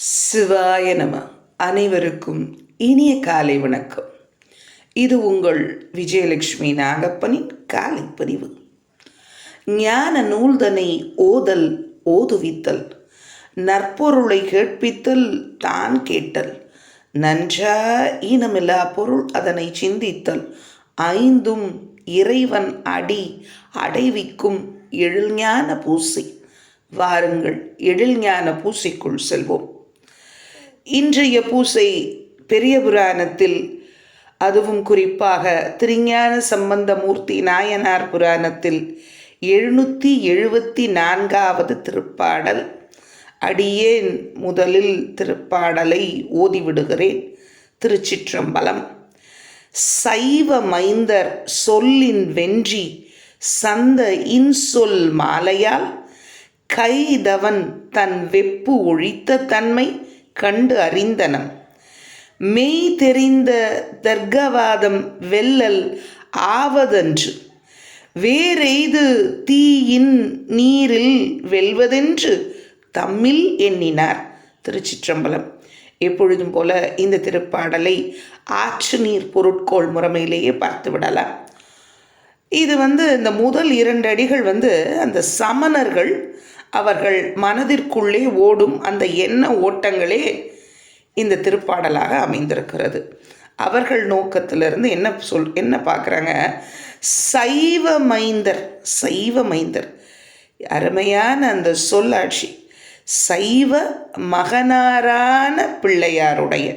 சிவாய நம. அனைவருக்கும் இனிய காலை வணக்கம். இது உங்கள் விஜயலட்சுமி நாகப்பனின் காலை பதிவு. ஞான நூல்தனை ஓதல் ஓதுவித்தல், நற்பொருளை கேட்பித்தல் தான் கேட்டல், நன்றா ஈனமில்லா பொருள் அதனை சிந்தித்தல், ஐந்தும் இறைவன் அடி அடைவிக்கும் எழில்ஞான பூசை. வாருங்கள், எழில்ஞான பூசைக்குள் செல்வோம். இன்றைய பூசை பெரிய புராணத்தில், அதுவும் குறிப்பாக திருஞான சம்பந்தமூர்த்தி நாயனார் புராணத்தில் 774வது திருப்பாடல். அடியேன் முதலில் திருப்பாடலை ஓதிவிடுகிறேன். திருச்சிற்றம்பலம். சைவ மைந்தர் சொல்லின் வென்றி சந்த இன்சொல் மாலையால் கைதவன் தன் வெப்பு ஒழித்த தன்மை கண்டு அறிந்தனம். மெய் தெரிந்த தர்க்கவாதம் வெல்லல் ஆவதன்று, வேறெய்து தீயின் நீரில் வெல்வதென்று தம்மில் எண்ணினார். திருச்சிற்றம்பலம். எப்பொழுதும் போல இந்த திருப்பாடலை ஆற்று நீர் பொருட்கோள் முறைமையிலேயே பார்த்து விடலாம். இது இந்த முதல் 2 அடிகள் அந்த சமணர்கள் அவர்கள் மனதிற்குள்ளே ஓடும் அந்த எண்ண ஓட்டங்களே இந்த திருப்பாடலாக அமைந்திருக்கிறது. அவர்கள் நோக்கத்திலிருந்து என்ன பார்க்குறாங்க? சைவ மைந்தர். சைவ மைந்தர், அருமையான அந்த சொல்லாட்சி. சைவ மகனாரான பிள்ளையாருடைய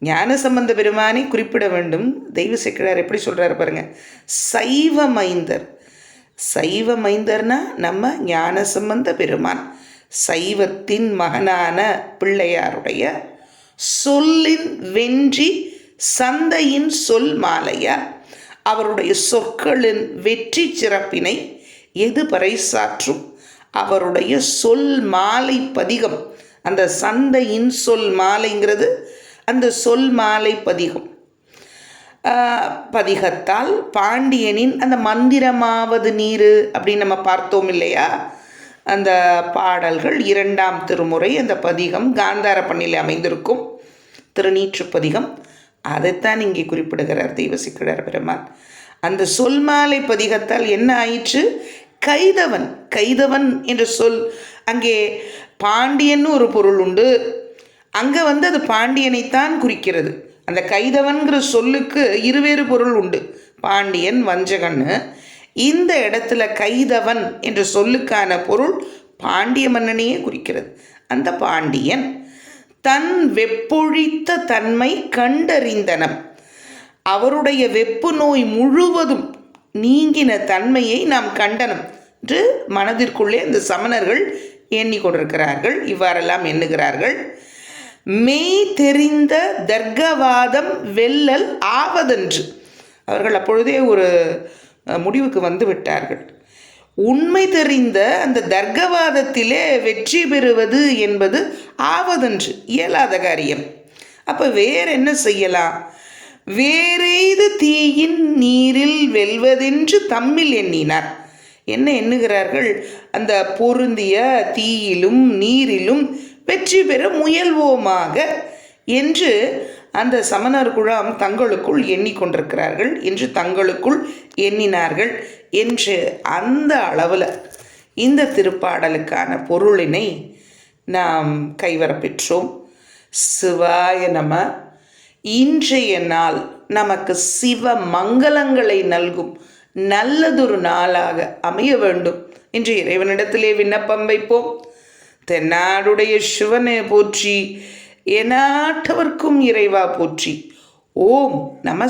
ஞானசம்பந்த பெருமானை குறிப்பிட வேண்டும். தெய்வ சேக்கிழார் எப்படி சொல்கிறார் பாருங்க. சைவ மைந்தர். சைவ மைந்தர்னா நம்ம ஞானசம்பந்த பெருமான், சைவத்தின் மகனான பிள்ளையாருடைய சொல்லின் வென்றி சந்தையின் சொல் மாலையா, அவருடைய சொற்களின் வெற்றி சிறப்பினை எது பறைசாற்றும்? அவருடைய சொல் மாலை பதிகம். அந்த சந்தையின் சொல் மாலைங்கிறது அந்த சொல் மாலை பதிகம். பதிகத்தால் பாண்டியனின் அந்த மந்திரமாவது நீரு அப்படின்னு நம்ம பார்த்தோம் இல்லையா? அந்த பாடல்கள் 2ஆம் திருமுறை அந்த பதிகம் காந்தார பண்ணில் அமைந்திருக்கும் திருநீற்று பதிகம். அதைத்தான் இங்கே குறிப்பிடுகிறார் தெய்வ சேக்கிழார் பெருமான். அந்த சொல் மாலை பதிகத்தால் என்ன ஆயிற்று? கைதவன். கைதவன் என்ற சொல், அங்கே பாண்டியன்னு ஒரு பொருள் உண்டு. அங்கே அது பாண்டியனைத்தான் குறிக்கிறது. அந்த கைதவன்கிற சொல்லுக்கு இருவேறு பொருள் உண்டு, பாண்டியன் வஞ்சகன்னு. இந்த இடத்துல கைதவன் என்ற சொல்லுக்கான பொருள் பாண்டிய மன்னனையே குறிக்கிறது. அந்த பாண்டியன் தன் வெப்பொழித்த தன்மை கண்டறிந்தனம். அவருடைய வெப்பு நோய் முழுவதும் நீங்கின தன்மையை நாம் கண்டனம் என்று மனதிற்குள்ளே அந்த சமணர்கள் எண்ணிக்கொண்டிருக்கிறார்கள். இவ்வாறெல்லாம் எண்ணுகிறார்கள். மெய் தெரிந்த தர்க்கவாதம் வெல்லல் ஆவதென்று, அவர்கள் அப்பொழுதே ஒரு முடிவுக்கு வந்து விட்டார்கள். உண்மை தெரிந்த அந்த தர்க்கவாதத்திலே வெற்றி பெறுவது என்பது ஆவதென்று இயலாத காரியம். அப்போ வேற என்ன செய்யலாம்? வேறெய்து தீயின் நீரில் வெல்வதென்று தம்மில் எண்ணினார். என்ன எண்ணுகிறார்கள்? அந்த பொருந்திய தீயிலும் நீரிலும் வெற்றி பெற முயல்வோமாக என்று அந்த சமணர் குழாம் தங்களுக்குள் எண்ணிக்கொண்டிருக்கிறார்கள் என்று தங்களுக்குள் எண்ணினார்கள் என்று அந்த அளவில் இந்த திருப்பாடலுக்கான பொருளினை நாம் கைவரப்பெற்றோம். சிவாய நம. இன்றைய நாள் நமக்கு சிவ மங்களங்களை நல்கும் நல்லதொரு நாளாக அமைய வேண்டும் என்று இறைவனிடத்திலே விண்ணப்பம் வைப்போம். தென்னாடுடைய சிவனே போற்றி, எந்நாட்டவர்க்கும் இறைவா போற்றி. ஓம் நம